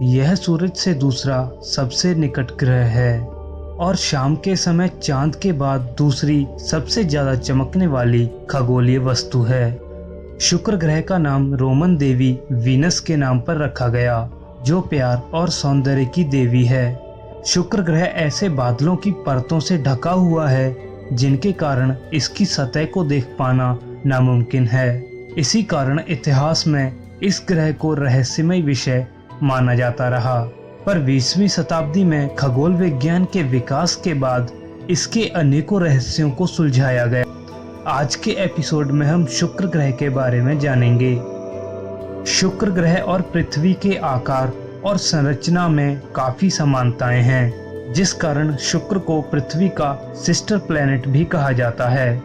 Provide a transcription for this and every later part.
यह सूरज से दूसरा सबसे निकट ग्रह है और शाम के समय चांद के बाद दूसरी सबसे ज्यादा चमकने वाली खगोलीय वस्तु है। शुक्र ग्रह का नाम रोमन देवी वीनस के नाम पर रखा गया, जो प्यार और सौंदर्य की देवी है। शुक्र ग्रह ऐसे बादलों की परतों से ढका हुआ है जिनके कारण इसकी सतह को देख पाना नामुमकिन है। इसी कारण इतिहास में इस ग्रह को रहस्यमय विषय माना जाता रहा, पर 20वीं शताब्दी में खगोल विज्ञान के विकास के बाद इसके अनेकों रहस्यों को सुलझाया गया। आज के एपिसोड में हम शुक्र ग्रह के बारे में जानेंगे। शुक्र ग्रह और पृथ्वी के आकार और संरचना में काफी समानताएं हैं, जिस कारण शुक्र को पृथ्वी का सिस्टर प्लैनेट भी कहा जाता है।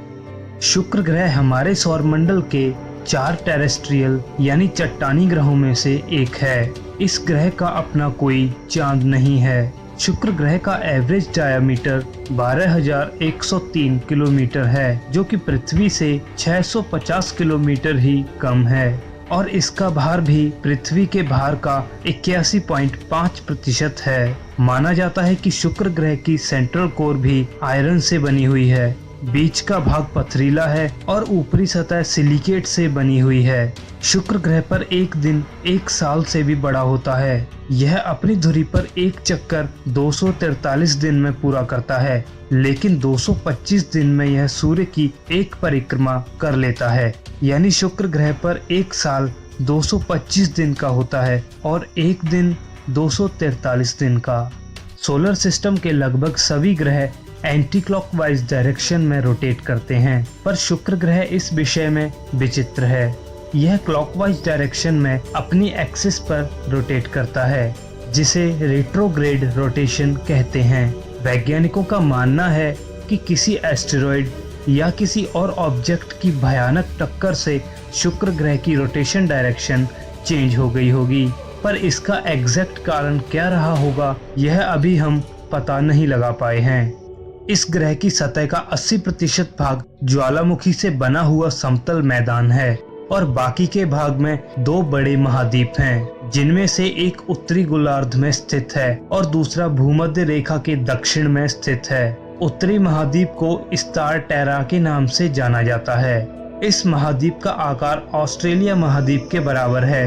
शुक्र ग्रह हमारे सौरमंडल के 4 टेरेस्ट्रियल यानी चट्टानी ग्रहों में से एक है। इस ग्रह का अपना कोई चांद नहीं है। शुक्र ग्रह का एवरेज डायमीटर 12,103 किलोमीटर है, जो कि पृथ्वी से 650 किलोमीटर ही कम है, और इसका भार भी पृथ्वी के भार का 81.5% है। माना जाता है कि शुक्र ग्रह की सेंट्रल कोर भी आयरन से बनी हुई है, बीच का भाग पथरीला है और ऊपरी सतह सिलिकेट से बनी हुई है। शुक्र ग्रह पर एक दिन एक साल से भी बड़ा होता है। यह अपनी धुरी पर एक चक्कर 243 दिन में पूरा करता है, लेकिन 225 दिन में यह सूर्य की एक परिक्रमा कर लेता है। यानी शुक्र ग्रह पर एक साल 225 दिन का होता है और एक दिन 243 दिन का। सोलर सिस्टम के लगभग सभी ग्रह एंटी क्लॉकवाइज डायरेक्शन में रोटेट करते हैं, पर शुक्र ग्रह इस विषय में विचित्र है। यह क्लॉकवाइज डायरेक्शन में अपनी एक्सिस पर रोटेट करता है, जिसे रेट्रोग्रेड रोटेशन कहते हैं। वैज्ञानिकों का मानना है कि किसी एस्टेरॉयड या किसी और ऑब्जेक्ट की भयानक टक्कर से शुक्र ग्रह की रोटेशन डायरेक्शन चेंज हो गई होगी, पर इसका एग्जैक्ट कारण क्या रहा होगा यह अभी हम पता नहीं लगा पाए हैं। इस ग्रह की सतह का 80% भाग ज्वालामुखी से बना हुआ समतल मैदान है और बाकी के भाग में 2 बड़े महाद्वीप हैं, जिनमें से एक उत्तरी गोलार्ध में स्थित है और दूसरा भूमध्य रेखा के दक्षिण में स्थित है। उत्तरी महाद्वीप को स्टार टेरा के नाम से जाना जाता है। इस महाद्वीप का आकार ऑस्ट्रेलिया महाद्वीप के बराबर है।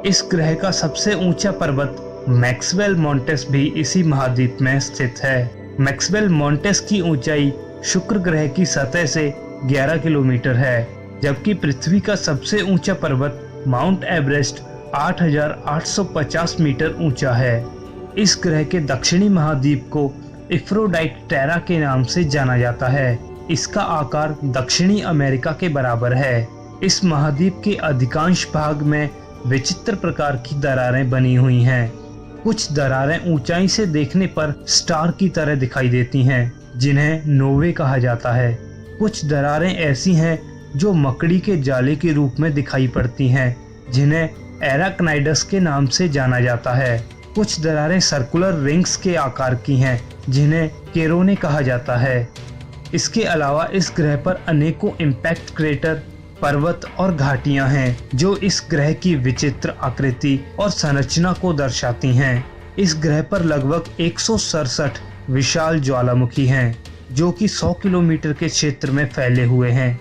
इस ग्रह का सबसे ऊंचा पर्वत मैक्सवेल मॉन्टेस भी इसी महाद्वीप में स्थित है। मैक्सवेल मॉन्टेस की ऊंचाई शुक्र ग्रह की सतह से 11 किलोमीटर है, जबकि पृथ्वी का सबसे ऊंचा पर्वत माउंट एवरेस्ट 8,850 मीटर ऊंचा है। इस ग्रह के दक्षिणी महाद्वीप को एफ्रोडाइट टेरा के नाम से जाना जाता है। इसका आकार दक्षिणी अमेरिका के बराबर है। इस महाद्वीप के अधिकांश भाग में विचित्र प्रकार की दरारें बनी हुई हैं। कुछ दरारें ऊंचाई से देखने पर स्टार की तरह दिखाई देती हैं, जिन्हें नोवे कहा जाता है। कुछ दरारें ऐसी हैं जो मकड़ी के जाले के रूप में दिखाई पड़ती हैं, जिन्हें एराक्नाइडस के नाम से जाना जाता है। कुछ दरारें सर्कुलर रिंग्स के आकार की हैं, जिन्हें केरोने कहा जाता है। इसके अलावा इस ग्रह पर अनेकों इम्पैक्ट क्रेटर, पर्वत और घाटियां हैं, जो इस ग्रह की विचित्र आकृति और संरचना को दर्शाती हैं। इस ग्रह पर लगभग 167 विशाल ज्वालामुखी हैं, जो कि 100 किलोमीटर के क्षेत्र में फैले हुए हैं।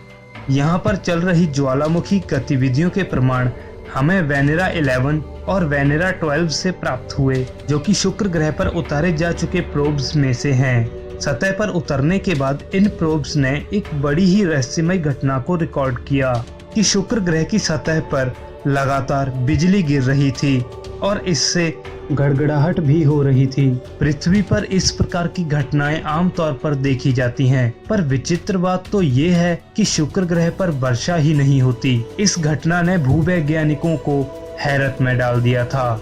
यहाँ पर चल रही ज्वालामुखी गतिविधियों के प्रमाण हमें वेनेरा 11 और वेनेरा 12 से प्राप्त हुए, जो कि शुक्र ग्रह पर उतारे जा चुके प्रोब्स में से हैं। सतह पर उतरने के बाद इन प्रोब्स ने एक बड़ी ही रहस्यमय घटना को रिकॉर्ड किया कि शुक्र ग्रह की सतह पर लगातार बिजली गिर रही थी और इससे गड़गड़ाहट भी हो रही थी। पृथ्वी पर इस प्रकार की घटनाएं आमतौर पर देखी जाती हैं, पर विचित्र बात तो ये है कि शुक्र ग्रह पर वर्षा ही नहीं होती। इस घटना ने भूवैज्ञानिकों को हैरत में डाल दिया था।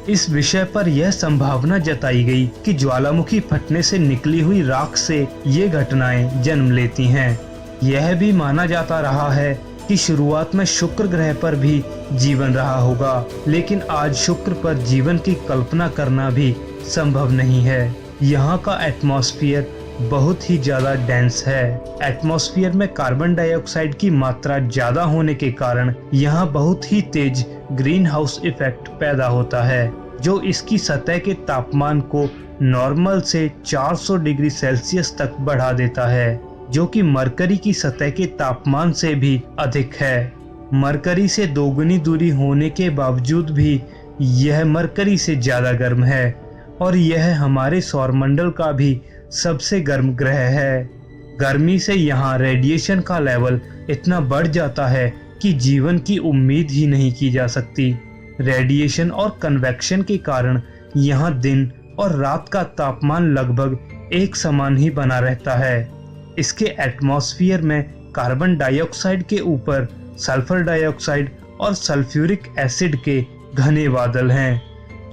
इस विषय पर यह संभावना जताई गई कि ज्वालामुखी फटने से निकली हुई राख से ये घटनाएं जन्म लेती हैं। यह भी माना जाता रहा है कि शुरुआत में शुक्र ग्रह पर भी जीवन रहा होगा, लेकिन आज शुक्र पर जीवन की कल्पना करना भी संभव नहीं है। यहाँ का एटमॉस्फेयर बहुत ही ज्यादा डेंस है। एटमॉस्फेयर में कार्बन डाइऑक्साइड की मात्रा ज्यादा होने के कारण यहाँ बहुत ही तेज ग्रीन हाउस इफेक्ट पैदा होता है। जो इसकी सतह के तापमान को नॉर्मल से 400 डिग्री सेल्सियस तक बढ़ा देता है, जो कि मरकरी की सतह के तापमान से भी अधिक है। मरकरी से दोगुनी दूरी होने के बावजूद भी यह मरकरी से ज्यादा गर्म है और यह हमारे सौरमंडल का भी सबसे गर्म ग्रह है। गर्मी से यहाँ रेडिएशन का लेवल इतना बढ़ जाता है कि जीवन की उम्मीद ही नहीं की जा सकती। रेडिएशन और कन्वेक्शन के कारण यहाँ दिन और रात का तापमान लगभग एक समान ही बना रहता है। इसके एटमॉस्फेयर में कार्बन डाइऑक्साइड के ऊपर सल्फर डाइऑक्साइड और सल्फ्यूरिक एसिड के घने बादल हैं,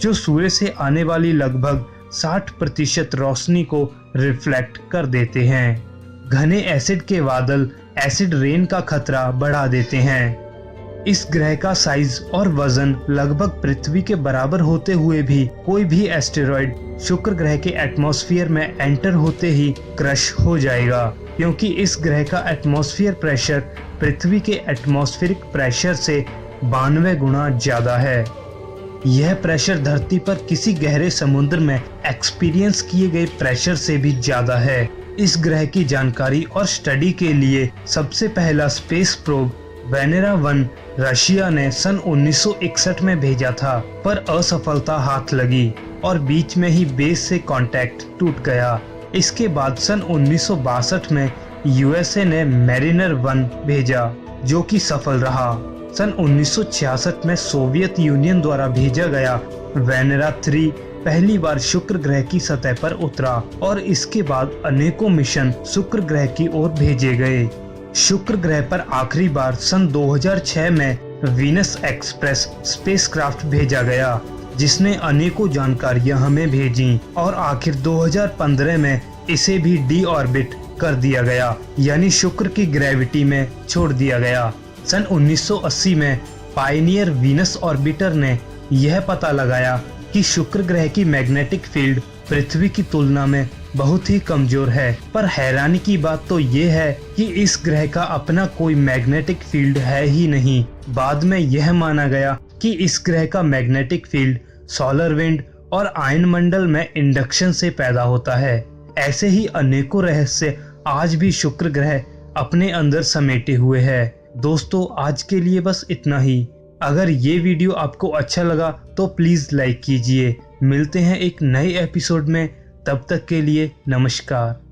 जो सूर्य से आने वाली लगभग 60% रोशनी को रिफ्लेक्ट कर देते हैं। घने एसिड के बादल एसिड रेन का खतरा बढ़ा देते हैं। इस ग्रह का साइज और वजन लगभग पृथ्वी के बराबर होते हुए भी कोई भी एस्टेरॉइड शुक्र ग्रह के एटमॉस्फेयर में एंटर होते ही क्रश हो जाएगा, क्योंकि इस ग्रह का एटमॉस्फेयर प्रेशर पृथ्वी के एटमॉस्फेरिक प्रेशर से 92 गुना ज्यादा है। यह प्रेशर धरती पर किसी गहरे समुद्र में एक्सपीरियंस किए गए प्रेशर से भी ज्यादा है। इस ग्रह की जानकारी और स्टडी के लिए सबसे पहला स्पेस प्रोब वेनेरा 1 रशिया ने सन 1961 में भेजा था, पर असफलता हाथ लगी और बीच में ही बेस से कांटेक्ट टूट गया। इसके बाद सन 1962 में यूएसए ने मैरिनर 1 भेजा, जो कि सफल रहा। सन 1966 में सोवियत यूनियन द्वारा भेजा गया वेनेरा 3 पहली बार शुक्र ग्रह की सतह पर उतरा और इसके बाद अनेकों मिशन शुक्र ग्रह की ओर भेजे गए। शुक्र ग्रह पर आखिरी बार सन 2006 में वीनस एक्सप्रेस स्पेसक्राफ्ट भेजा गया, जिसने अनेकों जानकारियां हमें भेजी और आखिर 2015 में इसे भी डी ऑर्बिट कर दिया गया, यानी शुक्र की ग्रेविटी में छोड़ दिया गया। सन 1980 में पायनियर वीनस ऑर्बिटर ने यह पता लगाया कि शुक्र ग्रह की मैग्नेटिक फील्ड पृथ्वी की तुलना में बहुत ही कमजोर है, पर हैरानी की बात तो ये है कि इस ग्रह का अपना कोई मैग्नेटिक फील्ड है ही नहीं। बाद में यह माना गया कि इस ग्रह का मैग्नेटिक फील्ड सोलर विंड और आयन मंडल में इंडक्शन से पैदा होता है। ऐसे ही अनेकों रहस्य आज भी शुक्र ग्रह अपने अंदर समेटे हुए है। दोस्तों, आज के लिए बस इतना ही। अगर ये वीडियो आपको अच्छा लगा तो प्लीज लाइक कीजिए। मिलते हैं एक नए एपिसोड में, तब तक के लिए नमस्कार।